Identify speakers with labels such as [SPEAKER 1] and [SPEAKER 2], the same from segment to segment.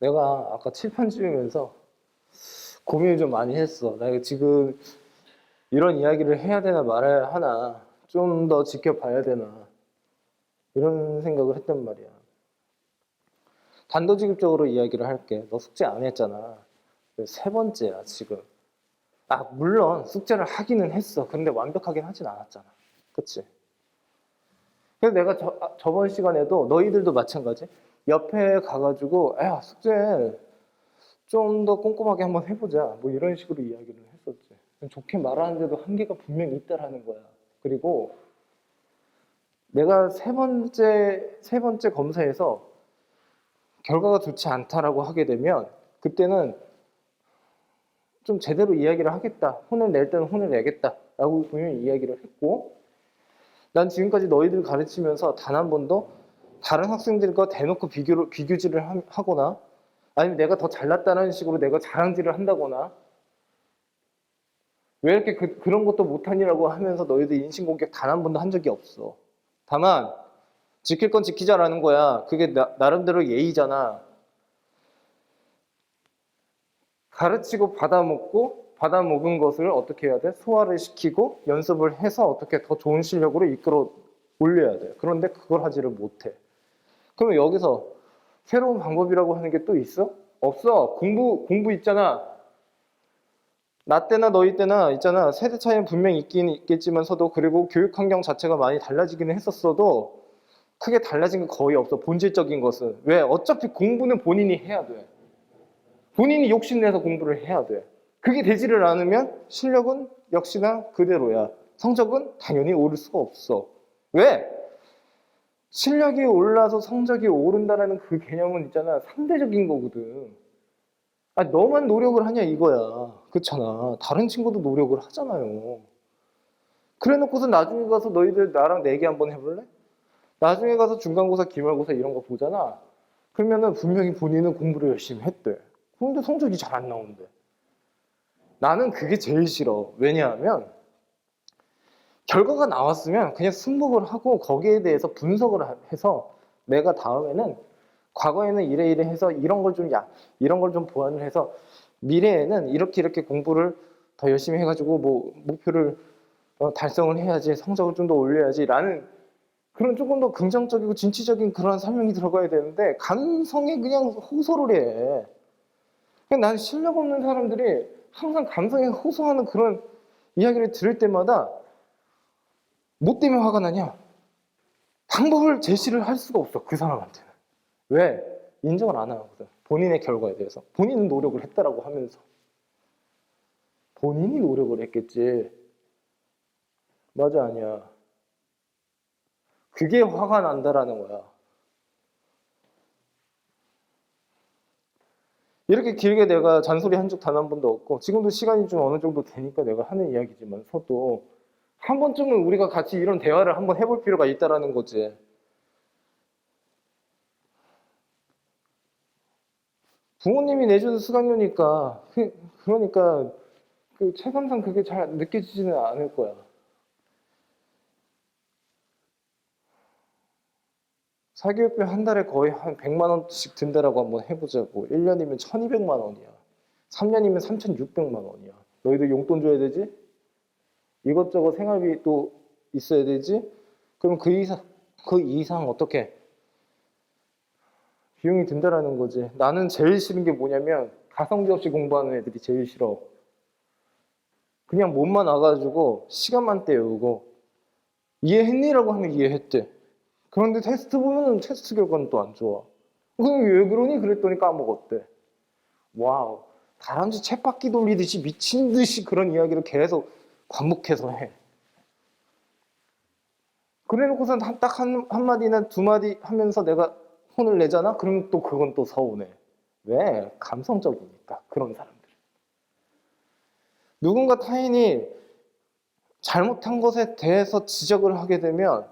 [SPEAKER 1] 내가 아까 칠판 지으면서 고민을 좀 많이 했어. 나 지금 이런 이야기를 해야 되나 말아야 하나, 좀 더 지켜봐야 되나, 이런 생각을 했단 말이야. 단도직입적으로 이야기를 할게. 너 숙제 안 했잖아. 세 번째야, 지금. 아, 물론 숙제를 하기는 했어. 근데 완벽하긴 하진 않았잖아. 그치? 그래서 내가 저번 시간에도 너희들도 마찬가지. 옆에 가가지고, 야, 숙제 좀 더 꼼꼼하게 한번 해보자. 뭐 이런 식으로 이야기를 했었지. 좋게 말하는데도 한계가 분명히 있다라는 거야. 그리고 내가 세 번째 검사에서 결과가 좋지 않다라고 하게 되면 그때는 좀 제대로 이야기를 하겠다. 혼을 낼 때는 혼을 내겠다라고 분명히 이야기를 했고, 난 지금까지 너희들 가르치면서 단 한 번도 다른 학생들과 대놓고 비교질을 하거나 아니면 내가 더 잘났다는 식으로 내가 자랑질을 한다거나 왜 이렇게 그런 것도 못하니라고 하면서 너희들 인신공격 단 한 번도 한 적이 없어. 다만 지킬 건 지키자라는 거야. 그게 나름대로 예의잖아. 가르치고 받아먹은 것을 어떻게 해야 돼? 소화를 시키고 연습을 해서 어떻게 더 좋은 실력으로 이끌어 올려야 돼. 그런데 그걸 하지를 못해. 그러면 여기서 새로운 방법이라고 하는 게 또 있어? 없어. 공부 있잖아. 나 때나 너희 때나 있잖아. 세대 차이는 분명히 있긴 있겠지만서도 그리고 교육 환경 자체가 많이 달라지기는 했었어도 크게 달라진 게 거의 없어. 본질적인 것은. 왜? 어차피 공부는 본인이 해야 돼. 본인이 욕심내서 공부를 해야 돼. 그게 되지를 않으면 실력은 역시나 그대로야. 성적은 당연히 오를 수가 없어. 왜? 실력이 올라서 성적이 오른다라는 그 개념은 있잖아. 상대적인 거거든. 아, 너만 노력을 하냐 이거야. 그렇잖아. 다른 친구도 노력을 하잖아요. 그래 놓고서 나중에 가서 너희들 나랑 내기 한번 해볼래? 나중에 가서 중간고사, 기말고사 이런 거 보잖아. 그러면은 분명히 본인은 공부를 열심히 했대. 그런데 성적이 잘 안 나온대. 나는 그게 제일 싫어. 왜냐하면 결과가 나왔으면 그냥 승복을 하고 거기에 대해서 분석을 해서 내가 다음에는 과거에는 이래 해서 이런 걸 좀 보완을 해서 미래에는 이렇게 공부를 더 열심히 해가지고 뭐 목표를 달성을 해야지 성적을 좀 더 올려야지라는 그런 조금 더 긍정적이고 진취적인 그런 설명이 들어가야 되는데 감성에 그냥 호소를 해. 나는 실력 없는 사람들이 항상 감성에 호소하는 그런 이야기를 들을 때마다 뭐 때문에 화가 나냐? 방법을 제시를 할 수가 없어, 그 사람한테는. 왜? 인정을 안 하거든. 본인의 결과에 대해서. 본인은 노력을 했다라고 하면서. 본인이 노력을 했겠지. 맞아, 아니야. 그게 화가 난다라는 거야. 이렇게 길게 내가 잔소리 한 적 단 한 번도 없고, 지금도 시간이 좀 어느 정도 되니까 내가 하는 이야기지만서도, 한 번쯤은 우리가 같이 이런 대화를 한번 해볼 필요가 있다라는 거지. 부모님이 내주는 수강료니까, 그러니까, 그 체감상 그게 잘 느껴지지는 않을 거야. 사교육비 한 달에 거의 한 100만 원씩 든다라고 한번 해보자고. 1년이면 1200만 원이야. 3년이면 3600만 원이야. 너희들 용돈 줘야 되지? 이것저것 생활비 또 있어야 되지? 그럼 그 이상 어떻게 비용이 든다라는 거지. 나는 제일 싫은 게 뭐냐면 가성비 없이 공부하는 애들이 제일 싫어. 그냥 몸만 와가지고 시간만 때우고 이해했니라고 하면 이해했대. 그런데 테스트 보면 테스트 결과는 또 안 좋아. 그럼 왜 그러니? 그랬더니 까먹었대. 와우. 다람쥐 쳇바퀴 돌리듯이 미친 듯이 그런 이야기를 계속 반복해서 해. 그래 놓고선 딱 한마디나 두 마디 하면서 내가 혼을 내잖아? 그럼 또 그건 또 서운해. 왜? 감성적이니까, 그런 사람들. 누군가 타인이 잘못한 것에 대해서 지적을 하게 되면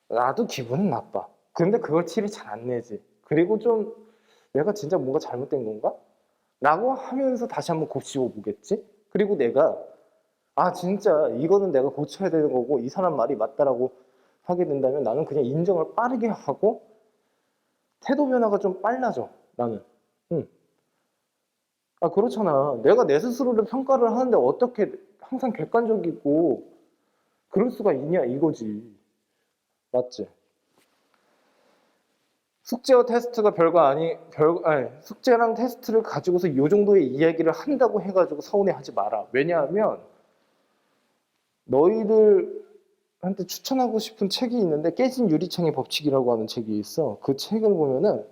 [SPEAKER 1] 나도 기분은 나빠. 근데 그걸 티를 잘 안 내지. 그리고 좀 내가 진짜 뭔가 잘못된 건가? 라고 하면서 다시 한번 곱씹어 보겠지? 그리고 내가 진짜 이거는 내가 고쳐야 되는 거고 이 사람 말이 맞다라고 하게 된다면 나는 그냥 인정을 빠르게 하고 태도 변화가 좀 빨라져, 나는. 응. 아, 그렇잖아. 내가 내 스스로를 평가를 하는데 어떻게 항상 객관적이고 그럴 수가 있냐 이거지. 맞지? 숙제와 테스트가 아니, 숙제랑 테스트를 가지고서 이 정도의 이야기를 한다고 해가지고 서운해하지 마라. 왜냐하면 너희들한테 추천하고 싶은 책이 있는데 깨진 유리창의 법칙이라고 하는 책이 있어. 그 책을 보면은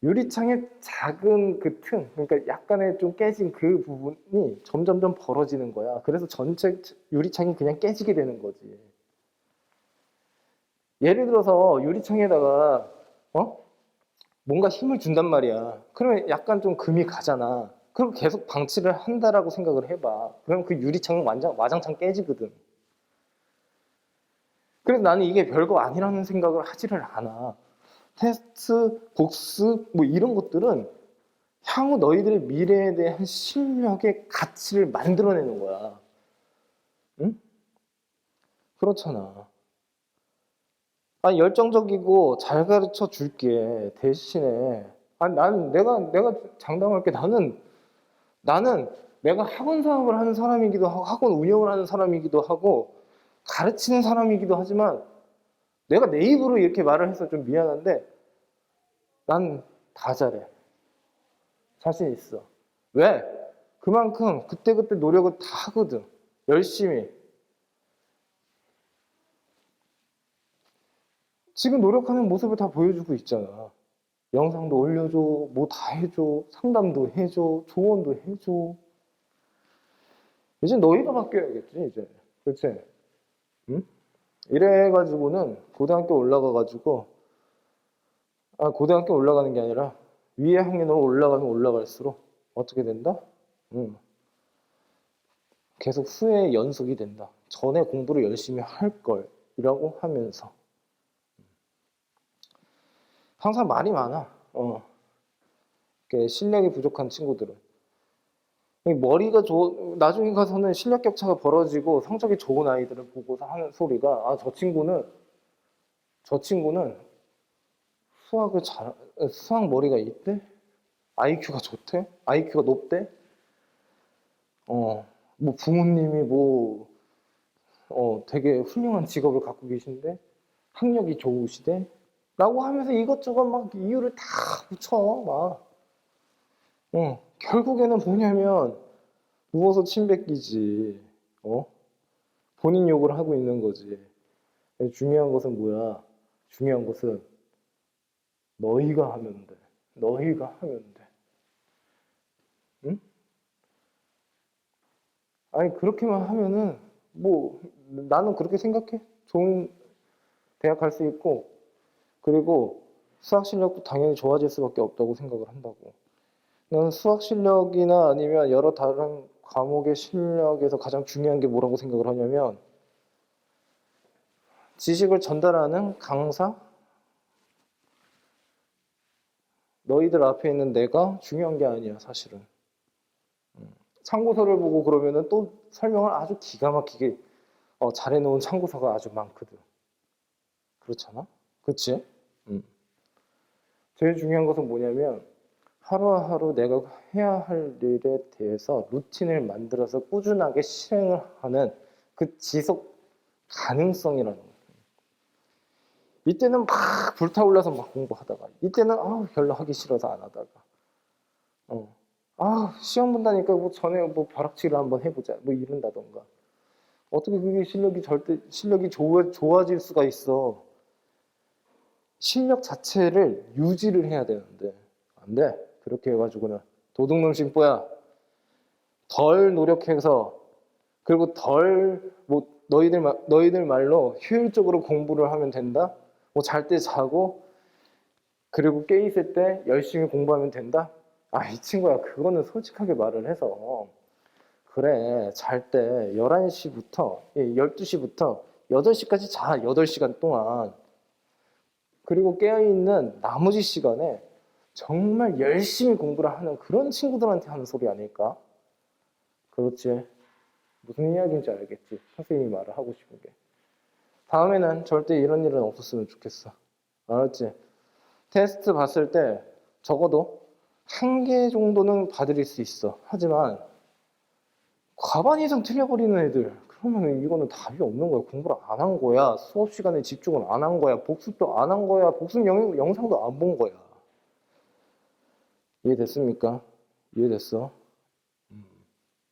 [SPEAKER 1] 유리창의 작은 그 틈, 그러니까 약간의 좀 깨진 그 부분이 점점점 벌어지는 거야. 그래서 전체 유리창이 그냥 깨지게 되는 거지. 예를 들어서 유리창에다가 뭔가 힘을 준단 말이야. 그러면 약간 좀 금이 가잖아. 그리고 계속 방치를 한다라고 생각을 해봐. 그럼 그 유리창은 완전 와장창 깨지거든. 그래서 나는 이게 별거 아니라는 생각을 하지를 않아. 테스트, 복습, 뭐 이런 것들은 향후 너희들의 미래에 대한 실력의 가치를 만들어내는 거야. 응? 그렇잖아. 아니, 열정적이고 잘 가르쳐 줄게. 대신에. 아니, 내가 장담할게. 나는 내가 학원 사업을 하는 사람이기도 하고, 학원 운영을 하는 사람이기도 하고, 가르치는 사람이기도 하지만, 내가 내 입으로 이렇게 말을 해서 좀 미안한데, 난 다 잘해. 자신 있어. 왜? 그만큼 그때그때 노력을 다 하거든. 열심히. 지금 노력하는 모습을 다 보여주고 있잖아. 영상도 올려줘, 뭐 다 해줘, 상담도 해줘, 조언도 해줘. 이제 너희가 바뀌어야겠지, 이제. 그치? 응? 이래가지고는 고등학교 올라가가지고, 고등학교 올라가는 게 아니라 위에 학년으로 올라가면 올라갈수록 어떻게 된다? 응. 계속 후회 연속이 된다. 전에 공부를 열심히 할 걸, 이라고 하면서. 항상 말이 많아. 실력이 부족한 친구들은. 나중에 가서는 실력 격차가 벌어지고 성적이 좋은 아이들을 보고서 하는 소리가, 저 친구는 수학 머리가 있대? IQ가 좋대? IQ가 높대? 뭐 부모님이 되게 훌륭한 직업을 갖고 계신데 학력이 좋으시대? 라고 하면서 이것저것 막 이유를 다 붙여, 막. 결국에는 뭐냐면, 누워서 침 뱉기지. 본인 욕을 하고 있는 거지. 중요한 것은 뭐야? 중요한 것은 너희가 하면 돼. 너희가 하면 돼. 응? 아니, 그렇게만 하면은, 나는 그렇게 생각해. 좋은 대학 갈 수 있고, 그리고 수학 실력도 당연히 좋아질 수밖에 없다고 생각을 한다고. 나는 수학 실력이나 아니면 여러 다른 과목의 실력에서 가장 중요한 게 뭐라고 생각을 하냐면, 지식을 전달하는 강사? 너희들 앞에 있는 내가 중요한 게 아니야, 사실은. 참고서를 보고 그러면은 또 설명을 아주 기가 막히게 잘해놓은 참고서가 아주 많거든. 그렇잖아? 그치? 음. 제일 중요한 것은 뭐냐면 하루하루 내가 해야 할 일에 대해서 루틴을 만들어서 꾸준하게 실행을 하는 그 지속 가능성이라는 거예요. 이때는 막 불타올라서 막 공부하다가 이때는 별로 하기 싫어서 안 하다가 시험 본다니까 뭐 전에 뭐 벼락치기를 한번 해보자 뭐 이런다던가 어떻게 그게 실력이 좋아질 수가 있어. 실력 자체를 유지를 해야 되는데 안 돼. 그렇게 해가지고는 도둑놈 심보야. 덜 노력해서 그리고 너희들 말로 효율적으로 공부를 하면 된다. 뭐 잘 때 자고 그리고 깨 있을 때 열심히 공부하면 된다. 이 친구야 그거는 솔직하게 말을 해서 그래 잘 때 11시부터 12시부터 8시까지 자. 8시간 동안. 그리고 깨어있는 나머지 시간에 정말 열심히 공부를 하는 그런 친구들한테 하는 소리 아닐까? 그렇지. 무슨 이야기인지 알겠지. 선생님이 말을 하고 싶은 게. 다음에는 절대 이런 일은 없었으면 좋겠어. 알았지? 테스트 봤을 때 적어도 한 개 정도는 봐드릴 수 있어. 하지만 과반 이상 틀려버리는 애들, 그러면 이거는 답이 없는 거야. 공부를 안 한 거야. 수업 시간에 집중을 안 한 거야. 복습도 안 한 거야. 복습 영상도 안 본 거야. 이해됐습니까? 이해됐어?